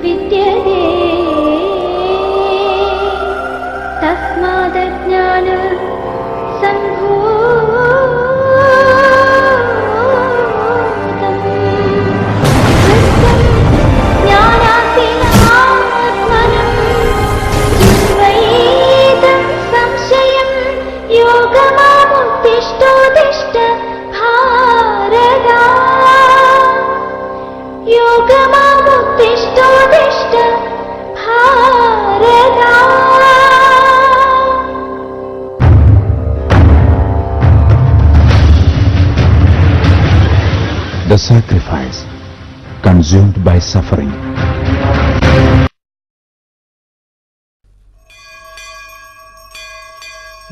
विद्यते तस्मादज्ञान सम्भूतं वृत्तं ज्ञानासीनात्मनं जिह्वैतं संशयं योगमामुत्तिष्ठोत्तिष्ठ Bharat योगमामुत्तिष्ठोत्तिष्ठ Bharat. The sacrifice consumed by suffering.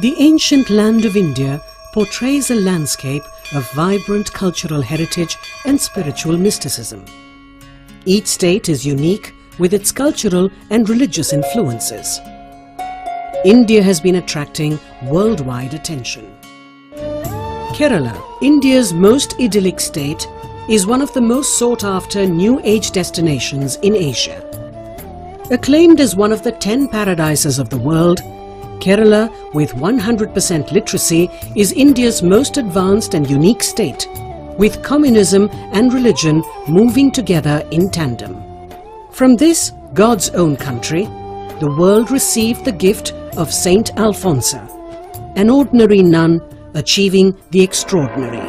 The ancient land of India portrays a landscape of vibrant cultural heritage and spiritual mysticism. Each state is unique with its cultural and religious influences. India has been attracting worldwide attention. Kerala, India's most idyllic state, is one of the most sought-after New Age destinations in Asia. Acclaimed as one of the 10 paradises of the world, Kerala, with 100% literacy, is India's most advanced and unique state, with communism and religion moving together in tandem. From this, God's own country, the world received the gift of Saint Alphonsa, an ordinary nun achieving the extraordinary.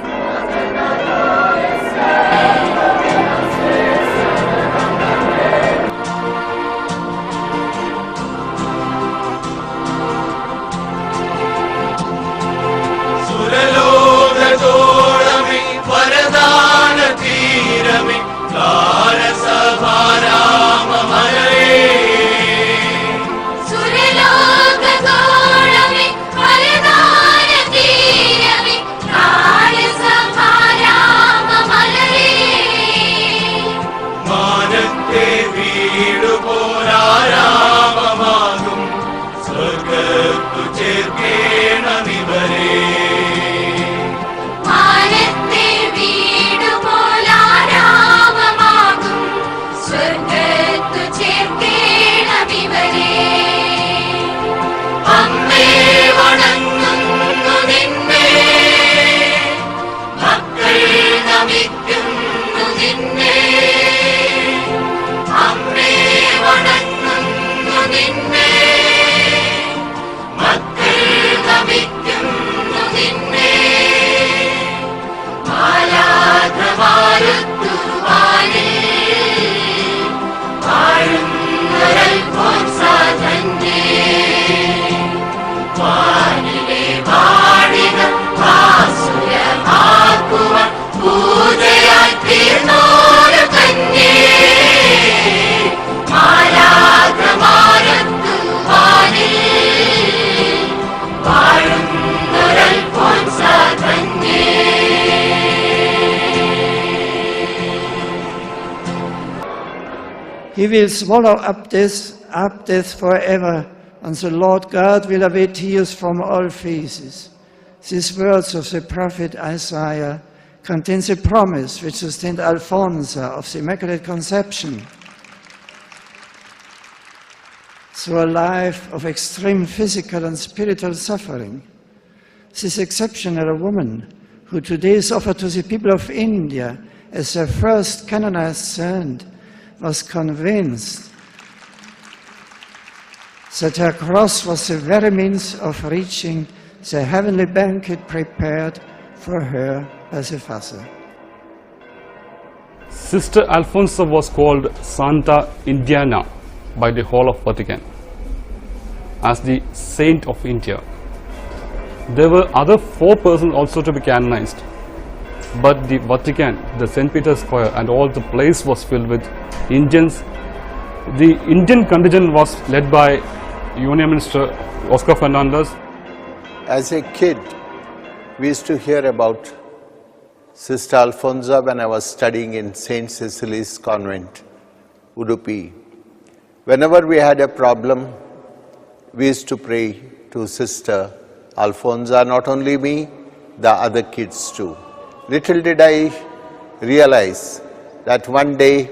He will swallow up death forever, and the Lord God will await tears from all faces. These words of the prophet Isaiah contain the promise which sustained Alphonsa of the Immaculate Conception. Through a life of extreme physical and spiritual suffering, this exceptional woman, who today is offered to the people of India as their first canonized saint, was convinced that her cross was the very means of reaching the heavenly banquet prepared for her by the Father. Sister Alphonsa was called Santa Indiana by the whole of Vatican as the Saint of India. There were other 4 persons also to be canonized, but the Vatican, the St. Peter's Square and all the place was filled with Indians. The Indian contingent was led by Union Minister Oscar Fernandez. As a kid, we used to hear about Sister Alphonsa when I was studying in St. Cecily's Convent, Udupi. Whenever we had a problem, we used to pray to Sister Alphonsa, not only me, the other kids too. Little did I realize that one day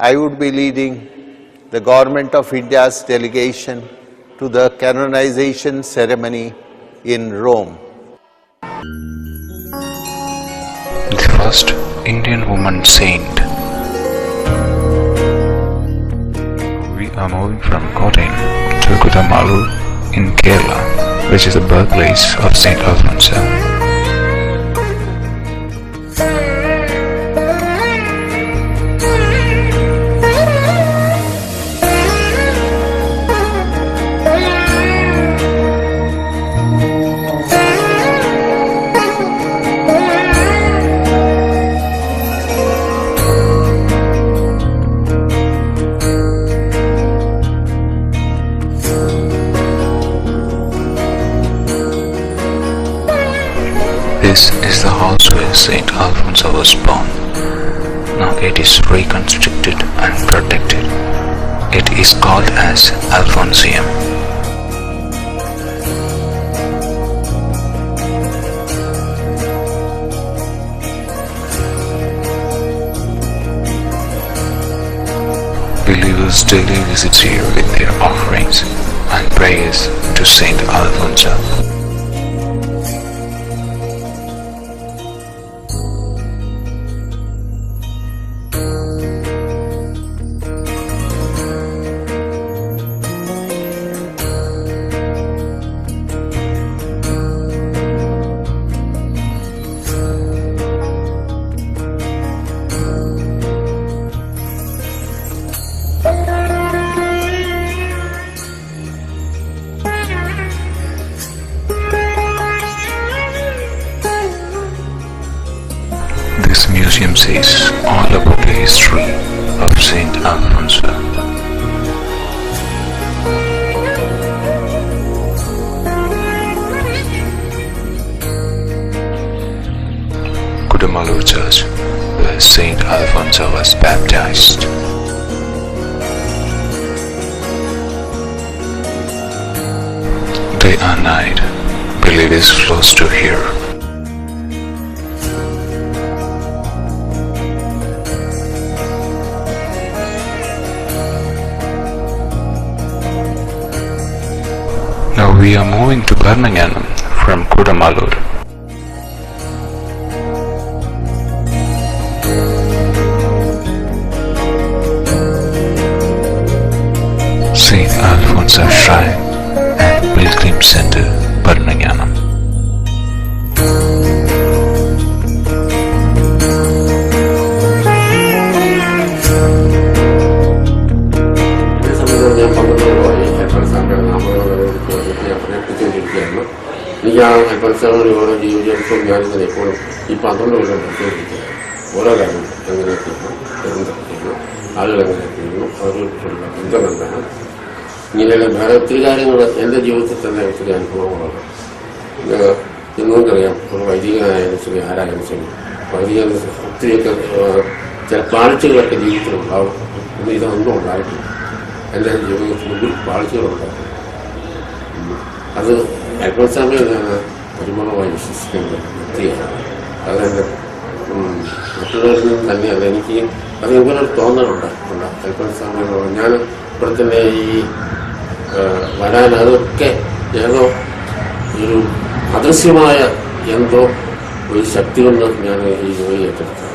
I would be leading the Government of India's delegation to the canonization ceremony in Rome. The first Indian woman saint. We are moving from Kottayam to Kudamallur in Kerala, which is the birthplace of Saint Alphonsa. This is the house where Saint Alphonsa was born. Now it is reconstructed and protected. It is called as Alphonsium. Believers daily visit here with their offerings and prayers to Saint Alphonsa. This museum says all about the history of Saint Alphonsa. Kudamallur Church, where Saint Alphonsa was baptized. Day and night, believers flows to here. Now we are moving to Bernanganam from Kudamallur. Saint Alphonsa Shrine and Pilgrim Center, Bernanganam. Alphonsa ജീവിതം ഞാനിങ്ങനെ എപ്പോഴും ഈ 12 കൊല്ലം പരിശോധിക്കുക ഓരോ കാര്യം എങ്ങനെ ചെയ്യുന്നു എന്തൊക്കെയാണ് ആളുകളെങ്ങനെ ചെയ്യുന്നു അവരോടുള്ള ബന്ധം എന്താണ് ഇങ്ങനെയുള്ള വേറെ ഒത്തിരി കാര്യങ്ങൾ എൻ്റെ ജീവിതത്തിൽ തന്നെ ഒത്തിരി അനുഭവങ്ങളുണ്ട്. നിങ്ങൾക്കറിയാം ഒരു വൈദികനായാലും ശരി ആരായാലും ശരി വൈദിക ഒത്തിരിയൊക്കെ ചില പാളിച്ചകളൊക്കെ ജീവിതത്തിലുണ്ടാവും. ഇന്ന് ഇതൊന്നും ഉണ്ടായിട്ടില്ല. എൻ്റെ ജീവിതത്തിൽ പാളിച്ചകളുണ്ടായിരുന്നു. അത് അൽഫോൻസാമയെ ഞാൻ പരിപൂർണമായി വിശ്വസിക്കുന്നത് വ്യക്തിയാണ്. അതെൻ്റെ മറ്റുള്ളവരിൽ നിന്ന് തന്നെയല്ല, എനിക്ക് അത് ഇങ്ങനൊരു തോന്നലുണ്ട്. അൽഫോൻസാമയോട് ഞാൻ ഇവിടെ തന്നെ ഈ വരാൻ അതൊക്കെ ഏതോ ഒരു അദൃശ്യമായ എന്തോ ഒരു ശക്തി കൊണ്ട് ഞാൻ ഈ ജോലി ഏറ്റെടുത്തത്.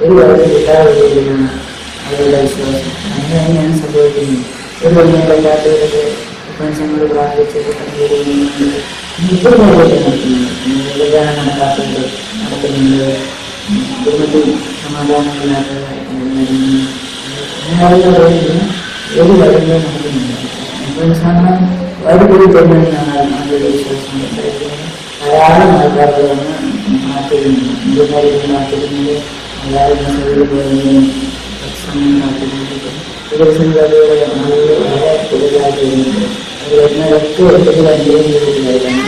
ഒരുപാട് കിട്ടാവുന്ന അവരുടെ വിശ്വാസം അങ്ങനെയാണ് ഞാൻ സംഭവിക്കുന്നത്. ഒരു വഴിയായില്ലാത്തവരൊക്കെ ഇപ്പം ഞങ്ങൾ പ്രാർത്ഥിച്ച് ഇപ്പോൾ നടക്കുന്നുണ്ട്. കുടുംബത്തിൽ സമാധാനമില്ലാതെ ഏത് കാര്യങ്ങളും നടക്കുന്നില്ല. ഇപ്പോൾ സാധാരണ വൈദ്യുതി കൊണ്ടുതന്നെയാണ് നമ്മുടെ വിശ്വാസം. ധാരാളം ആൾക്കാർക്ക് വന്ന് കാത്തിരുന്നു. ഇന്ത്യക്കാർക്ക് കാത്തിരുന്നത് എല്ലാവരും മസൂരിൽ പോയതിനും സമയം കാത്തിരുന്നത് വികസനകാരികളെ ആളുകൾ വളരെ കൂടുതലായിട്ട് വരുന്നുണ്ട്. അത് വരുന്നതൊക്കെ ഒരിക്കലും അനുഭവം ചെയ്തിട്ടില്ലായിരുന്നു.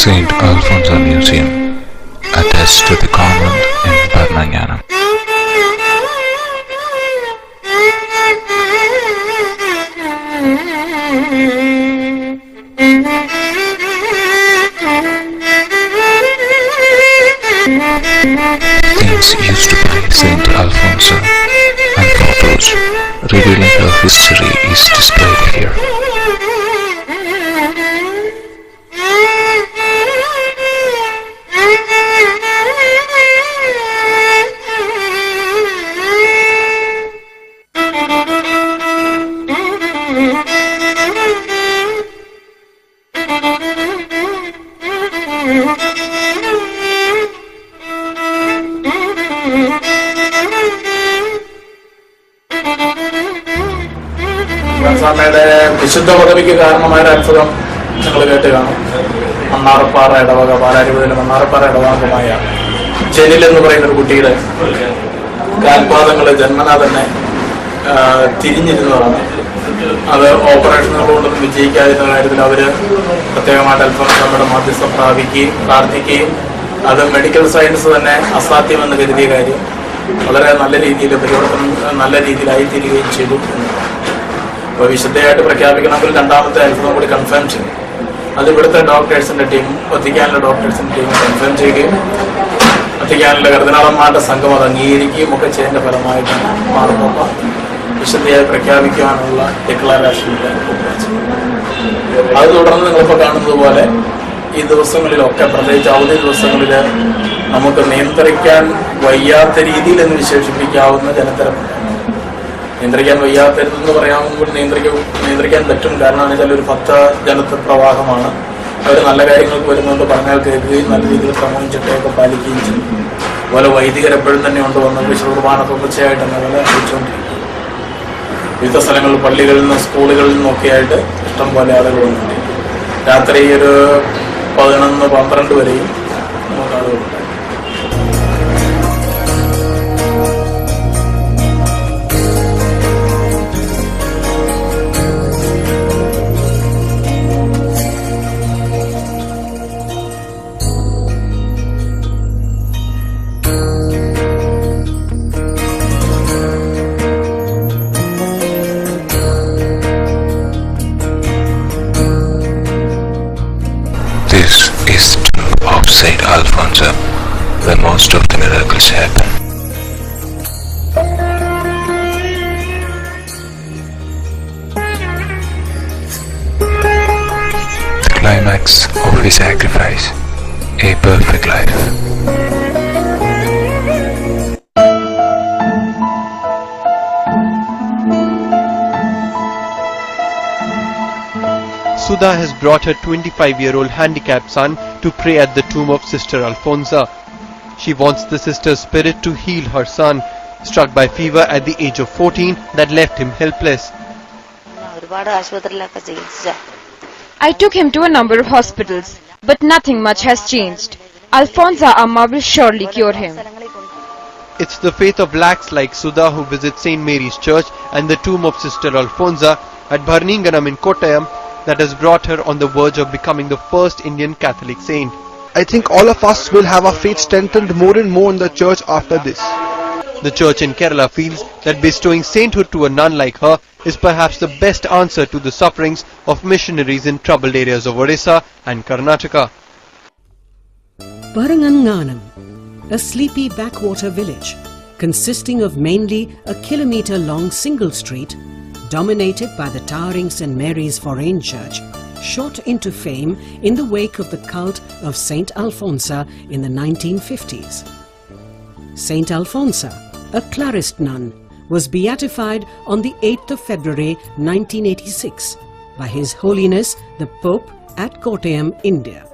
Saint Alphonsa Museum, attached to the convent in Barnanyanam. Things used by Saint Alphonsa and photos revealing her history is displayed here. അൽഫോൻസാമ്മയുടെ വിശുദ്ധ പദവിക്ക് കാരണമായ ഒരു അത്ഭുതം നിങ്ങൾ കേട്ട് കാണും. മണ്ണാറപ്പാറ ഇടവക, പാലാരിപുഴയിലെ മണ്ണാറപ്പാറ ഇടവകമായ ജനിൽ എന്ന് പറയുന്ന ഒരു കുട്ടിയുടെ കാൽപാദങ്ങൾ ജന്മനാ തന്നെ തിരിഞ്ഞിരുന്നതാണ്. അത് ഓപ്പറേഷനുകൾ കൊണ്ടൊന്നും വിജയിക്കാതിരുന്ന കാര്യത്തിൽ അവർ പ്രത്യേകമായിട്ട് അൽഫോൻസാമ്മയുടെ മധ്യസ്ഥം പ്രാർത്ഥിക്കുകയും അത് മെഡിക്കൽ സയൻസ് തന്നെ അസാധ്യമെന്ന് കരുതിയ കാര്യം വളരെ നല്ല രീതിയിൽ നല്ല രീതിയിലായിത്തീരുകയും ചെയ്തു. അപ്പോൾ വിശുദ്ധയായിട്ട് പ്രഖ്യാപിക്കണമെങ്കിൽ രണ്ടാമത്തെ അത്ഭുതം കൂടി കൺഫേം ചെയ്യും. അത് ഇവിടുത്തെ ഡോക്ടേഴ്സിൻ്റെ ടീമും വത്തിക്കാനിലെ ഡോക്ടേഴ്സിൻ്റെ ടീമും കൺഫേം ചെയ്യുകയും വത്തിക്കാനിലെ കർദിനാളന്മാരുടെ സംഘം അത് അംഗീകരിക്കുകയും ഒക്കെ ചെയ്തതിൻ്റെ ഫലമായിട്ടാണ് മാർപ്പാപ്പ വിശുദ്ധയായി പ്രഖ്യാപിക്കുവാനുള്ള ഡിക്ലറേഷനിൽ ഒപ്പുവെച്ചത്. അത് തുടർന്ന് നിങ്ങളിപ്പോൾ കാണുന്നത് പോലെ ഈ ദിവസങ്ങളിലൊക്കെ, പ്രത്യേകിച്ച് അവധി ദിവസങ്ങളിൽ, നമുക്ക് നിയന്ത്രിക്കാൻ വയ്യാത്ത രീതിയിൽ എന്ന് വിശേഷിപ്പിക്കാവുന്ന ജനത്തിരക്കുണ്ട്. നിയന്ത്രിക്കാൻ വയ്യാത്തരുതെന്ന് പറയാവുമ്പോൾ നിയന്ത്രിക്കാൻ പറ്റും. കാരണം എന്ന് വെച്ചാൽ ഒരു ഭക്ത ജനത പ്രവാഹമാണ്. അവർ നല്ല കാര്യങ്ങൾക്ക് വരുന്നുണ്ട്, പറഞ്ഞാൽ കേൾക്കുകയും നല്ല രീതിയിൽ ക്രമവും ചിട്ടയൊക്കെ പാലിക്കുകയും ചെയ്യും. അതുപോലെ വൈദികരെപ്പോഴും തന്നെ ഉണ്ട് വന്ന് വിശുദ്ധ കുർബാന തുടർച്ചയായിട്ട് അങ്ങനെ അറിയിച്ചുകൊണ്ടിരിക്കും. വിവിധ സ്ഥലങ്ങളിൽ, പള്ളികളിൽ നിന്നും സ്കൂളുകളിൽ നിന്നൊക്കെ ആയിട്ട് ഇഷ്ടം പോലെ ആളുകൾ വന്നിട്ടുണ്ട്. രാത്രി ഒരു 11-12 വരെയും നമുക്ക് ആളുകളുണ്ട്. This is the tomb of Saint Alphonsa, where most of the miracles happen. The climax of his sacrifice, a perfect life. Sudha has brought her 25-year-old handicapped son to pray at the tomb of Sister Alphonsa. She wants the sister's spirit to heal her son, struck by fever at the age of 14 that left him helpless. I took him to a number of hospitals, but nothing much has changed. Alphonsa Amma will surely cure him. It's the faith of lakhs like Sudha who visit St. Mary's Church and the tomb of Sister Alphonsa at Bharninganam in Kottayam that has brought her on the verge of becoming the first Indian Catholic saint. I think all of us will have our faith strengthened more and more in the church after this. The church in Kerala feels that bestowing sainthood to a nun like her is perhaps the best answer to the sufferings of missionaries in troubled areas of Odisha and Karnataka. Paranganganam, a sleepy backwater village consisting of mainly a kilometre-long single street dominated by the towering St. Mary's Foreign Church, shot into fame in the wake of the cult of Saint Alphonsa in the 1950s. Saint Alphonsa, a Clarist nun, was beatified on the 8th of February 1986 by His Holiness the Pope at Kottayam, India.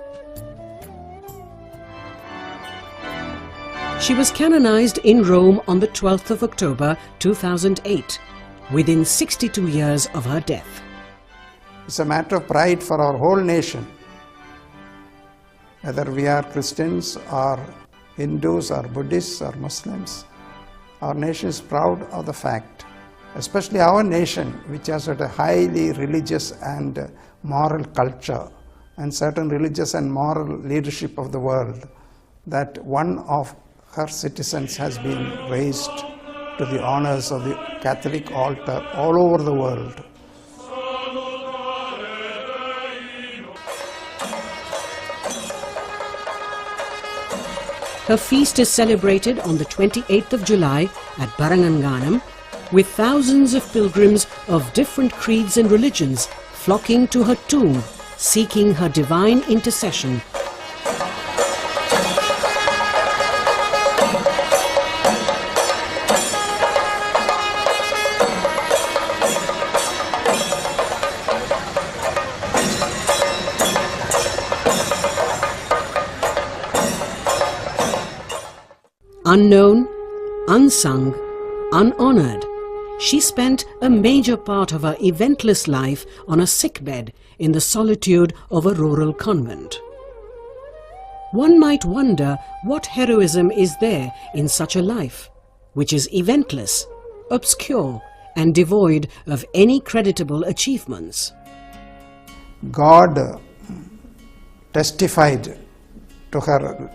She was canonized in Rome on the 12th of October 2008, within 62 years of her death. It's a matter of pride for our whole nation, whether we are Christians or Hindus or Buddhists or Muslims. Our nation is proud of the fact, especially our nation, which has a highly religious and moral culture and certain religious and moral leadership of the world, that one of her citizens has been raised to the honors of the Catholic altar all over the world. Her feast is celebrated on the 28th of July at Baranganganam, with thousands of pilgrims of different creeds and religions flocking to her tomb, seeking her divine intercession. Unknown, unsung, unhonored, she spent a major part of her eventless life on a sickbed in the solitude of a rural convent. One might wonder what heroism is there in such a life, which is eventless, obscure, and devoid of any creditable achievements. God testified to her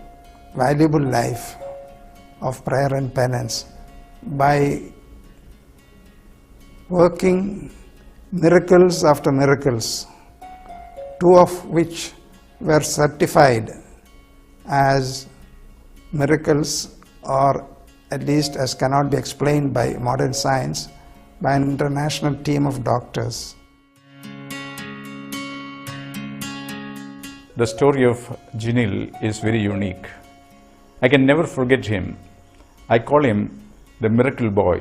valuable life of prayer and penance by working miracles after miracles, two of which were certified as miracles, or at least as cannot be explained by modern science, by an international team of doctors. The story of Jinil is very unique. I can never forget him. I call him the miracle boy.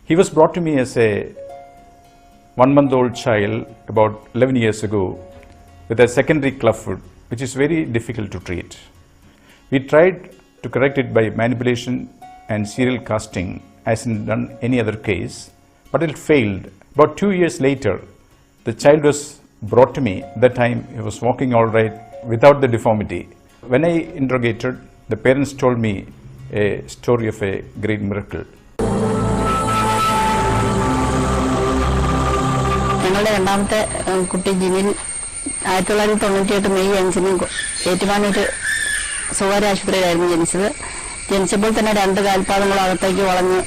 He was brought to me as a 1-month-old child about 11 years ago with a secondary clubfoot, which is very difficult to treat. We tried to correct it by manipulation and serial casting as in done any other case, but it failed. About 2 years later, the child was brought to me. That time he was walking all right without the deformity. When I interrogated, the parents told me a story of a great miracle. ഞങ്ങളുടെ രണ്ടാമത്തെ കുട്ടി Jinil 1998 May 5-ന് Ettumanoor സ്വകാര്യ ആശുപത്രിയിലായിരുന്നു ജനിച്ചത്. ജനിച്ചപ്പോൾ തന്നെ 2 കാൽപാദങ്ങൾ അകത്തേക്ക് വളഞ്ഞ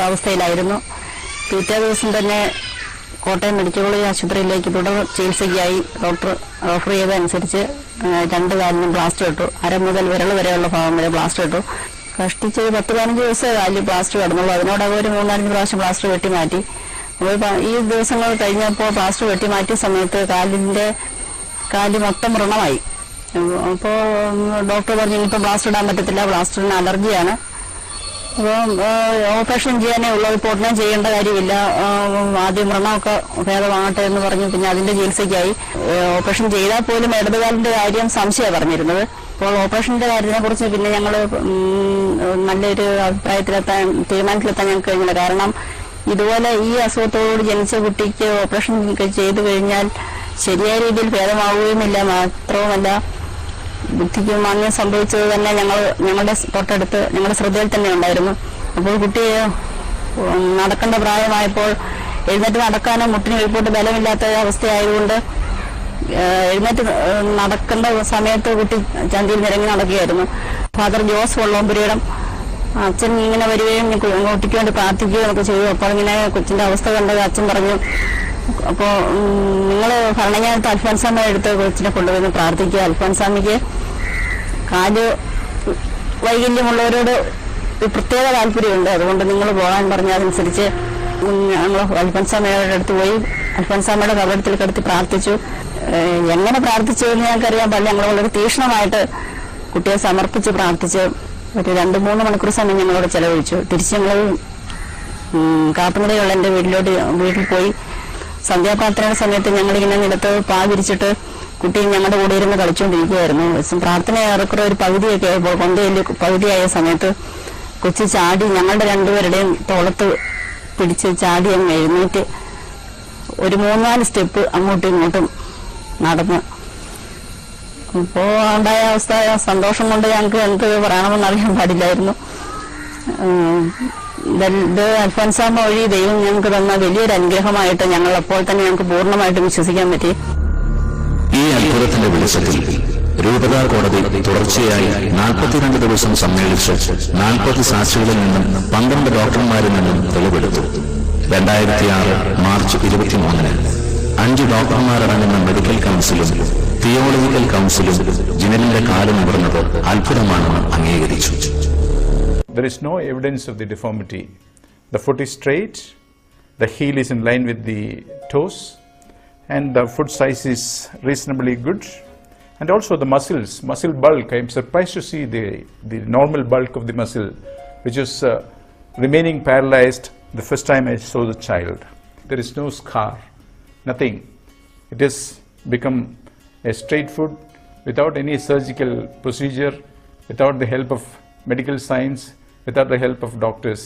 അവസ്ഥയിലായിരുന്നു. പിറ്റേ ദിവസം തന്നെ കോട്ടയം മെഡിക്കൽ കോളേജ് ആശുപത്രിയിലേക്ക് തുടർ ചികിത്സയ്ക്കായി ഡോക്ടർ റെഫർ ചെയ്തതനുസരിച്ച് 2 കാലിനും പ്ലാസ്റ്റർ ഇട്ടു. അര മുതൽ വിരൽ വരെയുള്ള ഭാഗം വരെ പ്ലാസ്റ്റർ ഇട്ടു. കഷ്ടിച്ച് 10-15 ദിവസം കാലിൽ പ്ലാസ്റ്റർ കിടന്നുള്ളൂ. അതിനോടകം ഒരു 3-4 പ്രാവശ്യം പ്ലാസ്റ്റർ വെട്ടി മാറ്റി. ഈ ദിവസങ്ങൾ കഴിഞ്ഞപ്പോൾ പ്ലാസ്റ്റർ വെട്ടി മാറ്റിയ സമയത്ത് കാല് മൊത്തം വ്രണമായി. അപ്പോൾ ഡോക്ടർ പറഞ്ഞു ഇനിയിപ്പോൾ പ്ലാസ്റ്റർ ഇടാൻ പറ്റത്തില്ല, പ്ലാസ്റ്ററിന് അലർജിയാണ്, അപ്പോൾ ഓപ്പറേഷൻ ചെയ്യാനേ ഉള്ളൂ, ഇപ്പോൾ ഉടനെ ചെയ്യേണ്ട കാര്യമില്ല, ആദ്യം വ്രണമൊക്കെ ഭേദമാകട്ടെ എന്ന് പറഞ്ഞു. പിന്നെ അതിന്റെ ചികിത്സയ്ക്കായി ഓപ്പറേഷൻ ചെയ്താൽ പോലും ഇടതുകാലിന്റെ കാര്യം സംശയമാണ് പറഞ്ഞിരുന്നത്. അപ്പോൾ ഓപ്പറേഷന്റെ കാര്യത്തിനെ കുറിച്ച് പിന്നെ ഞങ്ങൾ നല്ലൊരു തീരുമാനത്തിലെത്താൻ ഞങ്ങൾക്ക് കഴിഞ്ഞില്ല. കാരണം ഇതുപോലെ ഈ അസുഖത്തോട് ജനിച്ച കുട്ടിക്ക് ഓപ്പറേഷൻ ചെയ്തു കഴിഞ്ഞാൽ ശരിയായ രീതിയിൽ ഭേദമാവുകയുമില്ല, മാത്രവുമല്ല ബുദ്ധിക്ക് മാന്യം സംഭവിച്ചത് തന്നെ ഞങ്ങളുടെ തൊട്ടടുത്ത് ഞങ്ങളുടെ ശ്രദ്ധയിൽ തന്നെ ഉണ്ടായിരുന്നു. അപ്പോൾ കുട്ടി നടക്കേണ്ട പ്രായമായപ്പോൾ എഴുന്നേറ്റ് നടക്കാനോ മുട്ടിന് കീഴ്പോട്ട് ബലമില്ലാത്ത അവസ്ഥയായതുകൊണ്ട് എഴുന്നേറ്റ് നടക്കേണ്ട സമയത്ത് കുട്ടി ചന്തിയിൽ നിരങ്ങി നടക്കുകയായിരുന്നു. ഫാദർ ജോസ് വള്ളോമ്പുരയുടെ അച്ഛൻ ഇങ്ങനെ വരികയും കുട്ടിക്ക് വേണ്ടി പ്രാർത്ഥിക്കുകയും ഒക്കെ ചെയ്തു. അപ്പോൾ ഇങ്ങനെ കൊച്ചിന്റെ അവസ്ഥ കണ്ടത് അച്ഛൻ പറഞ്ഞു, അപ്പോൾ നിങ്ങൾ ഭരണങ്ങാനത്ത് അൽഫോൻസാമ്മ എടുത്ത് കൊച്ചിനെ കൊണ്ടുവന്ന് പ്രാർത്ഥിക്കുക. അൽഫോൻസാമ്മയ്ക്ക് കാല് വൈകല്യമുള്ളവരോട് പ്രത്യേക താല്പര്യമുണ്ട്, അതുകൊണ്ട് നിങ്ങൾ പോകാൻ പറഞ്ഞതനുസരിച്ച് ഞങ്ങൾ അൽഫോൻസാമ്മയുടെ അടുത്ത് പോയി അൽഫോൻസാമ്മയുടെ കബറിടത്തിൽ കിടത്തി പ്രാർത്ഥിച്ചു. എങ്ങനെ പ്രാർത്ഥിച്ചു എന്ന് ഞങ്ങൾക്കറിയാൻ പാടില്ല. ഞങ്ങൾ വളരെ തീക്ഷ്ണമായിട്ട് കുട്ടിയെ സമർപ്പിച്ച് പ്രാർത്ഥിച്ച് ഒരു 2-3 മണിക്കൂർ സമയം ഞങ്ങളോട് ചെലവഴിച്ചു. തിരിച്ച് ഞങ്ങൾ കാപ്പുനിലയുള്ള എൻ്റെ വീട്ടിൽ പോയി സന്ധ്യാപ്രാർത്ഥനയുടെ സമയത്ത് ഞങ്ങളിങ്ങനെ നിലത്ത് പാ വിരിച്ചിട്ട് കുട്ടി ഞങ്ങളുടെ കൂടെ ഇരുന്ന് കളിച്ചുകൊണ്ടിരിക്കുകയായിരുന്നു. പ്രാർത്ഥന ഏറെക്കുറെ ഒരു പകുതിയൊക്കെ ആയപ്പോൾ കൊന്തയില് പകുതിയായ സമയത്ത് കൊച്ചു ചാടി ഞങ്ങളുടെ രണ്ടുപേരുടെയും തോളത്ത് പിടിച്ച് ചാടി അങ്ങ് എഴുന്നേറ്റ് ഒരു 3-4 സ്റ്റെപ്പ് അങ്ങോട്ടും ഇങ്ങോട്ടും നടന്ന്. ഇപ്പോൾ ഉണ്ടായ അവസ്ഥ സന്തോഷം കൊണ്ട് ഞങ്ങൾക്ക് എന്ത് പറയണമെന്ന് അറിയാൻ പാടില്ലായിരുന്നു. ഇത് അൽഫോൻസാമ്മ വഴി ദൈവം ഞങ്ങൾക്ക് തന്ന വലിയൊരു അനുഗ്രഹമായിട്ട് ഞങ്ങൾ അപ്പോൾ തന്നെ ഞങ്ങൾക്ക് പൂർണ്ണമായിട്ടും വിശ്വസിക്കാൻ പറ്റി. ഈ അത്ഭുതത്തിന്റെ വെളിച്ചത്തിൽ രൂപതാ കോടതി തുടർച്ചയായി 42 ദിവസം സമ്മേളിച്ച് 40 സാക്ഷികളിൽ നിന്നും 12 ഡോക്ടർമാരിൽ നിന്നും തെളിവെടുത്തു. 2006 മാർച്ച് 23-ന് 5 ഡോക്ടർമാരടങ്ങുന്ന മെഡിക്കൽ കൗൺസിലും തിയോളജിക്കൽ കൗൺസിലും ജിനലിന്റെ കാല് നിവർന്നത് അത്ഭുതമാണെന്ന് അംഗീകരിച്ചു. There is no evidence of the deformity. The foot is straight, the heel is in line with the toes, and the foot size is reasonably good. And also the muscle bulk, I am surprised to see the normal bulk of the muscle, which is remaining paralyzed the first time I saw the child. There is no scar, nothing. It has become a straight foot without any surgical procedure, without the help of medical science, without the help of doctors.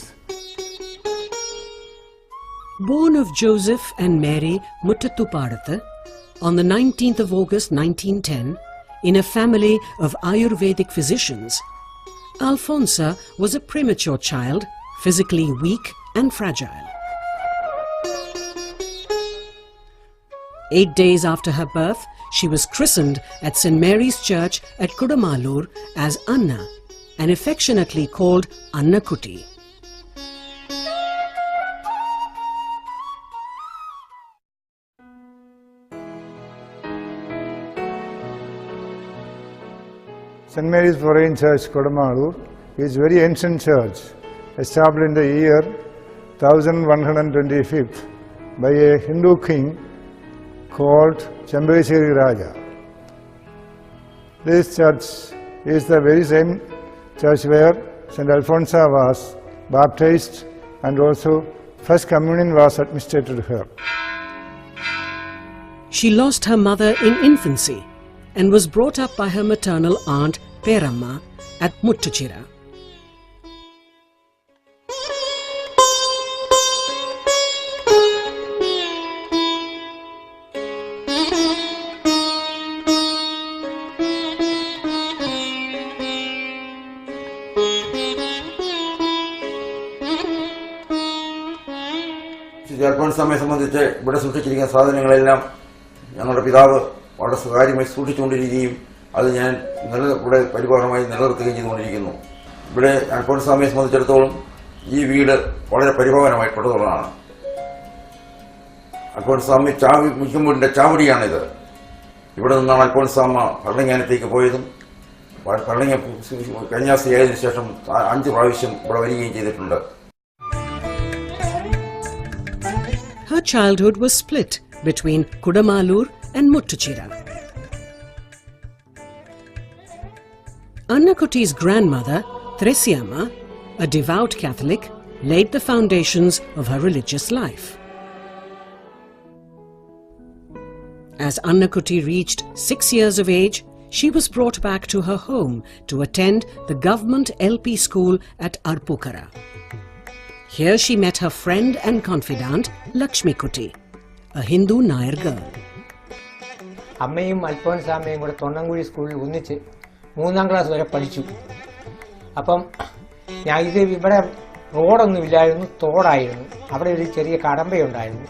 Born of Joseph and Mary Muttathupadatha on the 19th of August 1910 in a family of Ayurvedic physicians, Alphonsa was a premature child, physically weak and fragile. 8 days after her birth, she was christened at St. Mary's Church at Kudamalur as Anna and affectionately called Anna Kuti. St. Mary's Foreign Church, Kodamalur, is a very ancient church, established in the year 1125 by a Hindu king called Chambeshiri Raja. This church is the very same church where St. Alphonsa was baptized and also first communion was administered to her. She lost her mother in infancy and was brought up by her maternal aunt Peramma at Muttuchira. അൽഫോൻസാമ്മയെ സംബന്ധിച്ച് ഇവിടെ സൂക്ഷിച്ചിരിക്കുന്ന സാധനങ്ങളെല്ലാം ഞങ്ങളുടെ പിതാവ് വളരെ സ്വകാര്യമായി സൂക്ഷിച്ചുകൊണ്ടിരിക്കുകയും അത് ഞാൻ ഇവിടെ പരിപൂർണമായി നിലനിർത്തുകയും ചെയ്തുകൊണ്ടിരിക്കുന്നു. ഇവിടെ അൽഫോൻസാമ്മയെ സംബന്ധിച്ചിടത്തോളം ഈ വീട് വളരെ പരിപാലനമായിട്ടുള്ളതാണ്. അൽഫോൻസാമ്മ മിക്കുമ്പോഴിൻ്റെ ചാവടിയാണിത്. ഇവിടെ നിന്നാണ് അൽഫോൻസാമ്മ ഭരണങ്ങാനത്തേക്ക് പോയതും ഭരണങ്ങ കന്യാസ്ത്രീയായതിനു ശേഷം 5 പ്രാവശ്യം ഇവിടെ വരികയും ചെയ്തിട്ടുണ്ട്. Her childhood was split between Kudamalur and Muttuchira. Anna Kutti's grandmother, Thresiamma, a devout Catholic, laid the foundations of her religious life. As Anna Kutti reached 6 years of age, she was brought back to her home to attend the government LP school at Arpukara. Here she met her friend and confidant Lakshmi Kuti, a Hindu Nair girl. അമ്മയും അൽഫോൻസാമ്മയും കൂടെ തൊണ്ണൻകുഴി സ്കൂളിൽ ഒന്നിച്ച് 3ാം class വരെ പഠിച്ചു. അപ്പം ഇവിടെ റോഡൊന്നുമില്ലായിരുന്നു, തോടായിരുന്നു. അവിടെ ഒരു ചെറിയ കടമ്പയുണ്ടായിരുന്നു.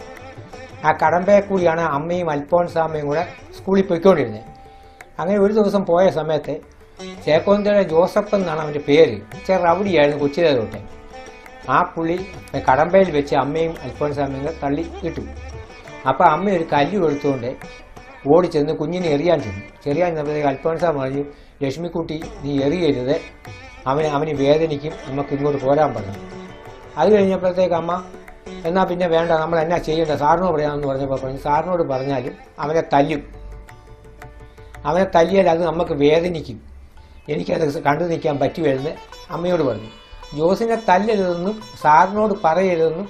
ആ കടമ്പയെ കൂടിയാണ് അമ്മയും അൽഫോൻസാമ്മയും കൂടെ സ്കൂളിൽ പോയിക്കൊണ്ടിരുന്നത്. അങ്ങനെ ഒരു ദിവസം പോയ സമയത്ത് ചേക്കോന്തയുടെ ജോസഫ് എന്നാണ് അവൻ്റെ പേര്. റൗഡിയായിരുന്നു കൊച്ചിലെ തൊട്ടേ. ആ പുള്ളി കടമ്പയിൽ വെച്ച് അമ്മയും അൽഫോൻസാമ്മയും തള്ളി ഇട്ടു. അപ്പോൾ അമ്മ ഒരു കല്ല് എടുത്തുകൊണ്ട് ഓടിച്ചെന്ന് കുഞ്ഞിനെ എറിയാൻ ചെന്നപ്പോഴത്തേക്ക് അൽഫോൻസാമ്മ പറഞ്ഞു, ലക്ഷ്മിക്കുട്ടി നീ എറിയരുത്, അവന് വേദനിക്കും, നമുക്ക് ഇങ്ങോട്ട് പോരാൻ പറഞ്ഞു. അത് കഴിഞ്ഞപ്പോഴത്തേക്ക് അമ്മ എന്നാൽ പിന്നെ വേണ്ട, നമ്മൾ എന്നാ ചെയ്യേണ്ട, സാറിനോട് പറയാമെന്ന് പറഞ്ഞപ്പോൾ പറഞ്ഞു സാറിനോട് പറഞ്ഞാലും അവനെ തല്ലിയാൽ അത് നമുക്ക് വേദനിക്കും, എനിക്കത് കണ്ടു നിൽക്കാൻ പറ്റുമെന്ന് അമ്മയോട് പറഞ്ഞു. ജോസിനെ തല്ലരുതെന്നും സാറിനോട് പറയരുതെന്നും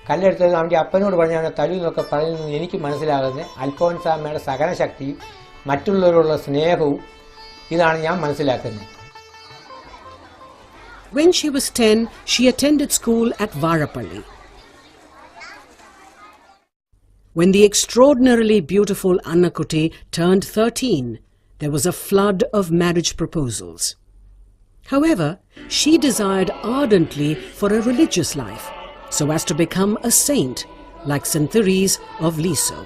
കല്ലെടുത്തത് അവൻ്റെ അപ്പനോട് പറഞ്ഞ് അവനെ തല്ലുന്നൊക്കെ പറയുന്നത് എനിക്ക് മനസ്സിലാകുന്നത് അൽഫോൻസാമ്മയുടെ സഹനശക്തിയും മറ്റുള്ളവരോടുള്ള സ്നേഹവും ഇതാണ് ഞാൻ മനസ്സിലാക്കുന്നത്. When she was 10, she attended school at Varapalli. When the extraordinarily beautiful Annakutti turned 13, there was a flood of marriage proposals. However, she desired ardently for a religious life, so as to become a saint like St. Therese of Lisieux.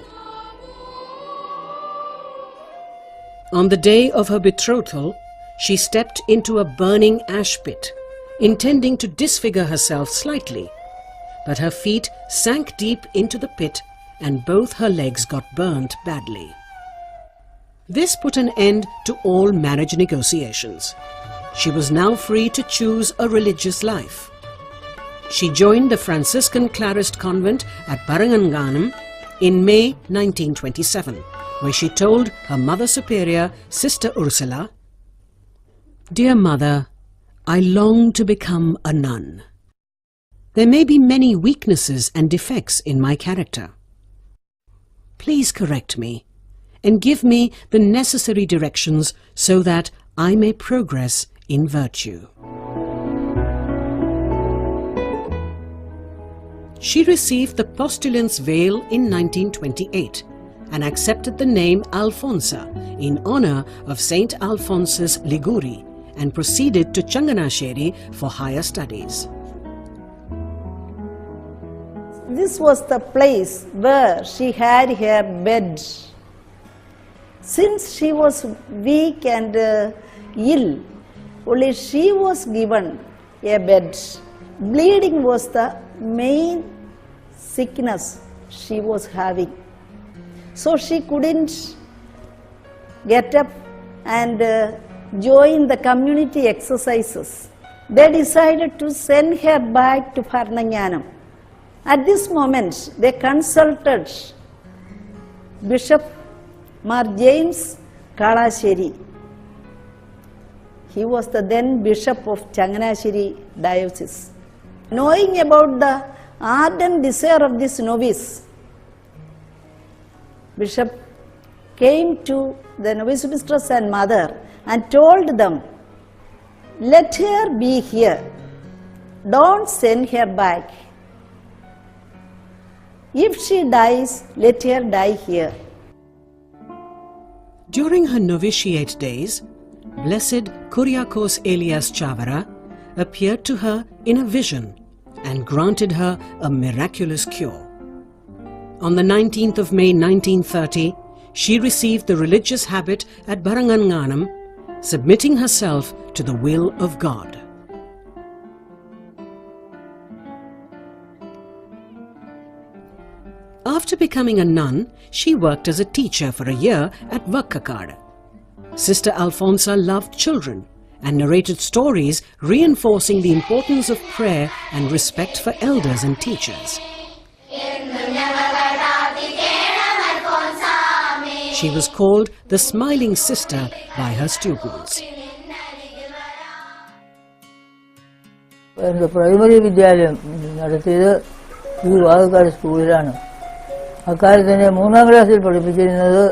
On the day of her betrothal, she stepped into a burning ash pit, intending to disfigure herself slightly, but her feet sank deep into the pit and both her legs got burnt badly. This put an end to all marriage negotiations. She was now free to choose a religious life. She joined the Franciscan Clarist convent at Baranganganam in May 1927, where she told her Mother Superior, Sister Ursula, "Dear Mother, I long to become a nun. There may be many weaknesses and defects in my character. Please correct me and give me the necessary directions so that I may progress in virtue." She received the postulant's veil in 1928 and accepted the name Alphonsa in honor of Saint Alphonsus Liguri and proceeded to Changanasheri for higher studies. This was the place where she had her bed. Since she was weak and ill, only she was given a bed. Bleeding was the main sickness she was having. So she couldn't get up and join the community exercises. They decided to send her back to Varnanganam. At this moment, they consulted Bishop Mar James Kalasheri. He was the then Bishop of Changanasheri Diocese. Knowing about the ardent desire of this novice, Bishop came to the novice mistress and mother and told them, "Let her be here. Don't send her back. If she dies, let her die here." During her novitiate days, Blessed Kuriakos Elias Chavara appeared to her in a vision and granted her a miraculous cure. On the 19th of May 1930, she received the religious habit at Baranganganam, submitting herself to the will of God. After becoming a nun, she worked as a teacher for a year at Vakkakad. Sister Alphonsa loved children and narrated stories reinforcing the importance of prayer and respect for elders and teachers. She was called the Smiling Sister by her students. എൻ്റെ primary വിദ്യാലയം നടത്തിയത് ഈ വാഗക്കാട് സ്കൂളിലാണ്. അക്കാലത്ത് തന്നെ 3ാം ക്ലാസ്സിൽ പഠിപ്പിച്ചിരുന്നത്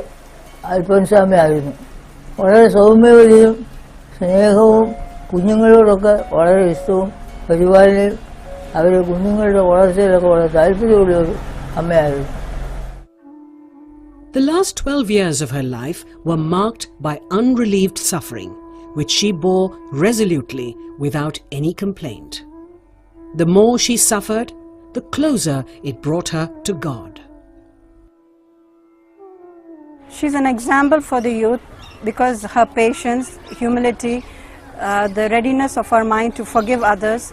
അൽഫോൻസാമ്മയായിരുന്നു. വളരെ സൗമ്യവതിയും സ്നേഹവും കുഞ്ഞുങ്ങളോടൊക്കെ വളരെ ഇഷ്ടവും പരിപാലനയും അവരുടെ കുഞ്ഞുങ്ങളുടെ വളർച്ചയിലൊക്കെ വളരെ താല്പര്യമുള്ള ഒരു അമ്മയായിരുന്നു. The last 12 years of her life were marked by unrelieved suffering, which she bore resolutely without any complaint. The more she suffered, the closer it brought her to God. She's an example for the youth because her patience, humility, the readiness of her mind to forgive others,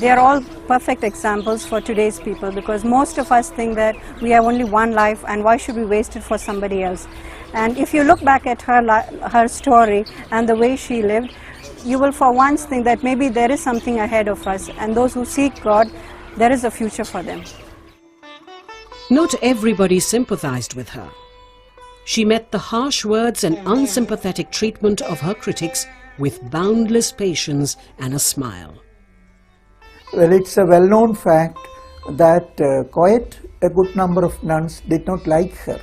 they are all perfect examples for today's people, because most of us think that we have only one life and why should we waste it for somebody else. And if you look back at her story and the way she lived, you will for once think that maybe there is something ahead of us, and those who seek God, there is a future for them. Not everybody sympathized with her. She met the harsh words and unsympathetic treatment of her critics with boundless patience and a smile. Well, it's a well-known fact that quite a good number of nuns did not like her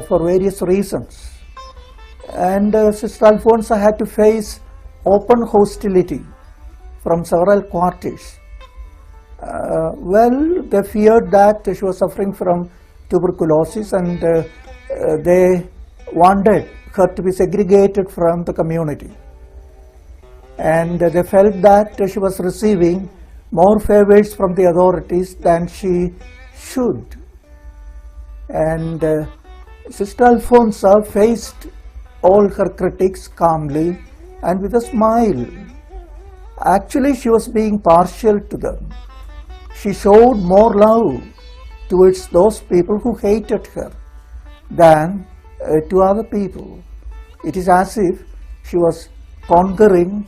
for various reasons. And Sister Alphonsa had to face open hostility from several quarters. Well, they feared that she was suffering from tuberculosis, and they wanted her to be segregated from the community. And they felt that she was receiving more favors from the authorities than she should. And Sister Alphonsa faced all her critics calmly and with a smile. Actually, she was being partial to them. She showed more love towards those people who hated her than to other people. It is as if she was conquering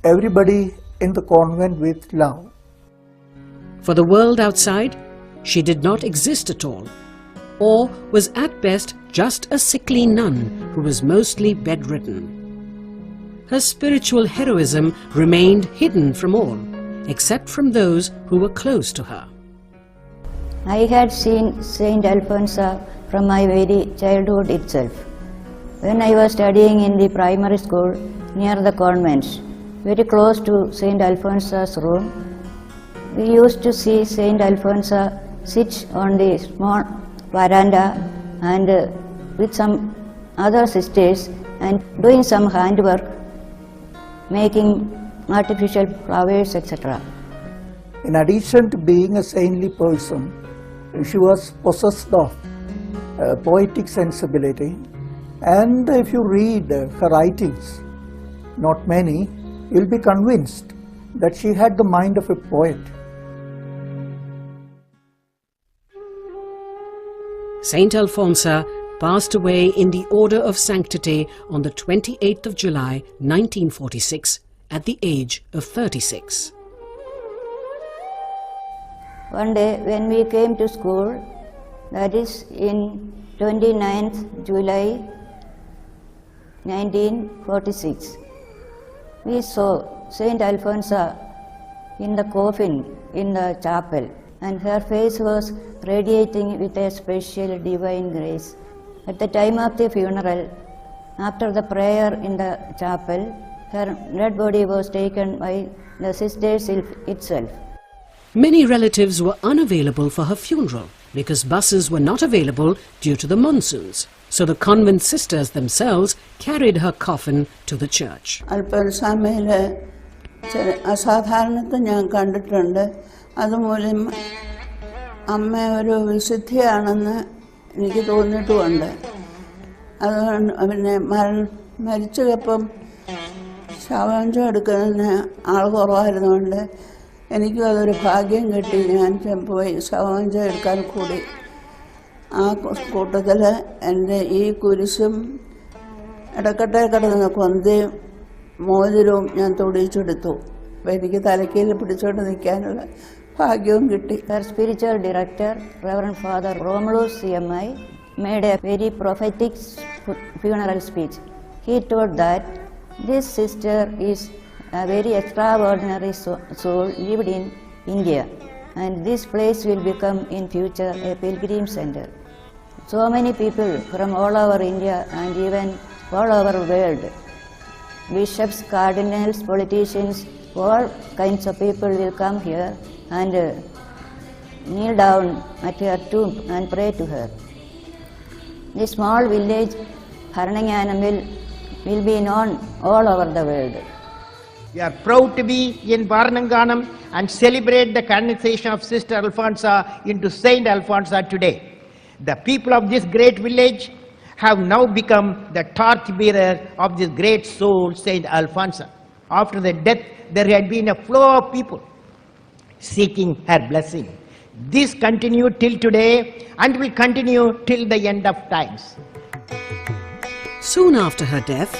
everybody in the convent with love. For the world outside, she did not exist at all, or was at best just a sickly nun who was mostly bedridden. Her spiritual heroism remained hidden from all, except from those who were close to her. I had seen Saint Alphonsa from my very childhood itself. When I was studying in the primary school near the convent, very close to Saint Alphonsa's room, we used to see Saint Alphonsa sit on the small veranda and with some other sisters and doing some handwork, making artificial flowers, etc. In addition to being a saintly person, she was possessed of poetic sensibility, and if you read her writings, not many, you'll be convinced that she had the mind of a poet. Saint Alphonsa passed away in the order of sanctity on the 28th of July 1946 at the age of 36. One day when we came to school, that is in 29th July 1946, we saw Saint Alphonsa in the coffin in the chapel, and her face was radiating with a special divine grace. At the time of the funeral, after the prayer in the chapel, her dead body was taken by the sisters itself. Many relatives were unavailable for her funeral because buses were not available due to the monsoons. So the convent sisters themselves carried her coffin to the church. അൽഫോൻസാമ്മയിലെ അസാധാരണത്തെ ഞാൻ കണ്ടിട്ടുണ്ട്. അതുമൂലം അമ്മ ഒരു വിശുദ്ധിയാണെന്ന് എനിക്ക് തോന്നിയിട്ടുമുണ്ട്. അതുകൊണ്ട് പിന്നെ മരിച്ചപ്പം ശവഞ്ചം എടുക്കുന്നതിന് ആൾ കുറവായിരുന്നുകൊണ്ട് എനിക്കും അതൊരു ഭാഗ്യം കിട്ടി. ഞാൻ പോയി ശവഞ്ചം എടുക്കാൻ കൂടി. ആ കൂട്ടത്തിൽ എൻ്റെ ഈ കുരിശും ഇടക്കട്ടെ കിടന്ന കൊന്തയും മോതിരവും ഞാൻ തൊടിയിച്ചെടുത്തു. അപ്പോൾ എനിക്ക് തലക്കീഴിൽ പിടിച്ചോണ്ട് നിൽക്കാനുള്ള ഭാഗ്യവും കിട്ടി. Her spiritual director, Reverend Father Romulus CMI, made a very prophetic funeral speech. He told that this sister is a very extraordinary soul lived in India, and this place will become in future a pilgrim center. So many people from all over India and even all over the world, bishops, cardinals, politicians, all kinds of people will come here and kneel down at her tomb and pray to her. The small village Harananganam will be known all over the world. We are proud to be in Varananganam and celebrate the canonization of Sister Alphonsa into Saint Alphonsa today. The people of this great village have now become the torch-bearer of this great soul, Saint Alphonsa. After the death, there had been a flow of people seeking her blessing. This continued till today and will continue till the end of times. Soon after her death,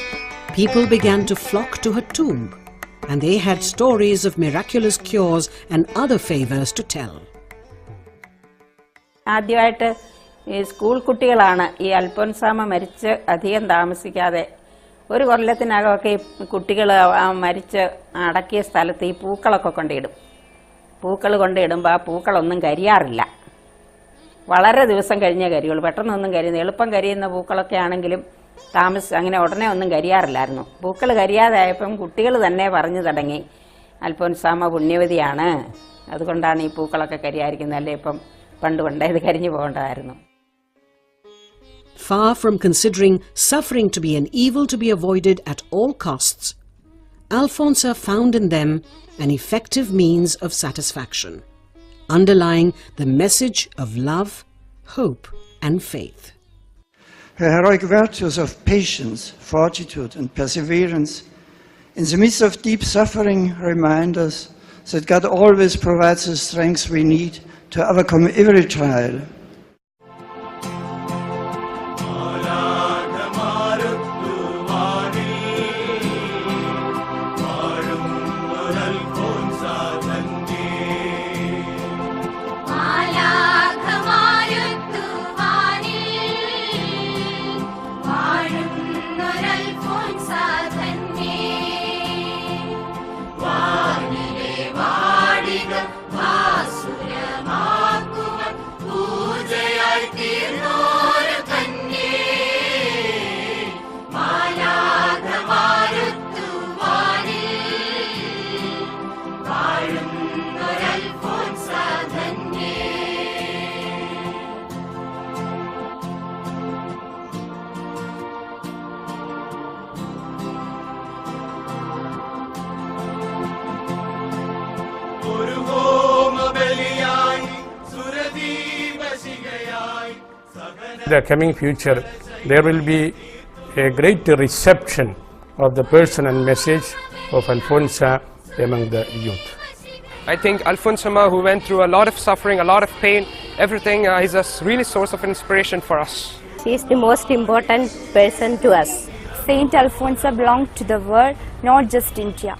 people began to flock to her tomb, and they had stories of miraculous cures and other favors to tell. ആദ്യമായിട്ട് ഈ school കുട്ടികളാണ് ഈ അൽഫോൻസാമ്മ മരിച്ച് അധികം താമസിക്കാതെ ഒരു കൊല്ലത്തിനകമൊക്കെ ഈ കുട്ടികൾ മരിച്ച് അടക്കിയ സ്ഥലത്ത് ഈ പൂക്കളൊക്കെ കൊണ്ടിടും. പൂക്കൾ കൊണ്ടിടുമ്പോൾ ആ പൂക്കളൊന്നും കരിയാറില്ല. വളരെ ദിവസം കഴിഞ്ഞേ കരിയുള്ളൂ. പെട്ടെന്നൊന്നും കരിയുന്നു. എളുപ്പം കരിയുന്ന പൂക്കളൊക്കെ ആണെങ്കിലും അങ്ങനെ ഉടനെ ഒന്നും കരിയാറില്ലായിരുന്നു. പൂക്കൾ കരിയാതായപ്പം കുട്ടികൾ തന്നെ പറഞ്ഞു തുടങ്ങി, അൽഫോൻസാമ്മ പുണ്യവതിയാണ്, അതുകൊണ്ടാണ് ഈ പൂക്കളൊക്കെ കരിയായിരിക്കുന്നത്, അല്ലേ ഇപ്പം പണ്ട് ഇത് കരിഞ്ഞു പോകേണ്ടതായിരുന്നു. Far from considering suffering to be an evil to be avoided at all costs, Alphonsa found in them an effective means of satisfaction, underlying the message of love, hope and faith. Her heroic virtues of patience, fortitude and perseverance in the midst of deep suffering remind us that God always provides the strength we need to overcome every trial. The coming future, there will be a great reception of the person and message of Alphonsa among the youth. I think Alphonsa, who went through a lot of suffering, a lot of pain, everything, is a really source of inspiration for us. She is the most important person to us. Saint Alphonsa belonged to the world, not just India.